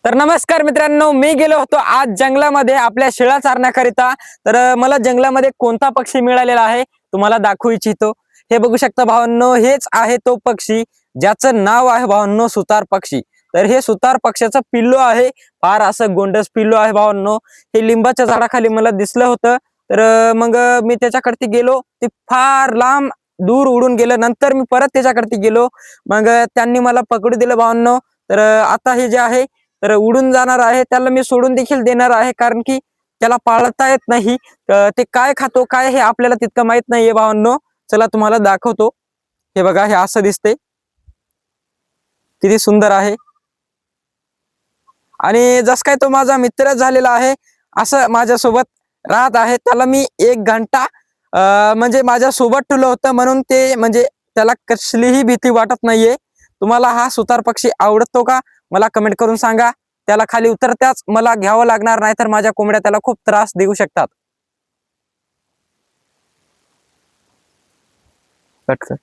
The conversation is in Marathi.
तर नमस्कार मित्रांनो, मी गेलो होतो आज जंगलामध्ये आपल्या शेळ्या चारण्याकरिता. तर मला जंगलामध्ये कोणता पक्षी मिळालेला आहे तुम्हाला दाखवू इच्छितो. हे बघू शकता भावांनो, हेच आहे तो पक्षी ज्याचं नाव आहे भावांनो सुतार पक्षी. तर हे सुतार पक्षाचं पिल्लू आहे, फार असं गोंडस पिल्लू आहे भावांनो. हे लिंबाच्या झाडाखाली मला दिसलं होतं. तर मग मी त्याच्याकडे गेलो, ते फार लांब दूर उडून गेलं. नंतर मी परत त्याच्याकडे गेलो, मग त्यांनी मला पकडू दिलं भावांनो. तर आता हे जे आहे तर उडून जाणार आहे, त्याला मी सोडून देखील देणार आहे, कारण की त्याला पाळता येत नाही. ते काय खातो काय हे आपल्याला तितकं माहित नाहीये भावांनो. चला तुम्हाला दाखवतो. हे बघा, हे असं दिसते, किती सुंदर आहे. आणि जस काय तो माझा मित्र झालेला आहे, असं माझ्यासोबत राहत आहे. त्याला मी 1 घंटा म्हणजे माझ्या सोबत ठेवलं होतं, म्हणून ते म्हणजे त्याला कसलीही भीती वाटत नाहीये. तुम्हाला हा सुतार पक्षी आवडतो का मला कमेंट करून सांगा. त्याला खाली उतरत्याच मला घ्यावं लागणार, नाही तर माझ्या कोंबड्या त्याला खूप त्रास देऊ शकतात. कट कर.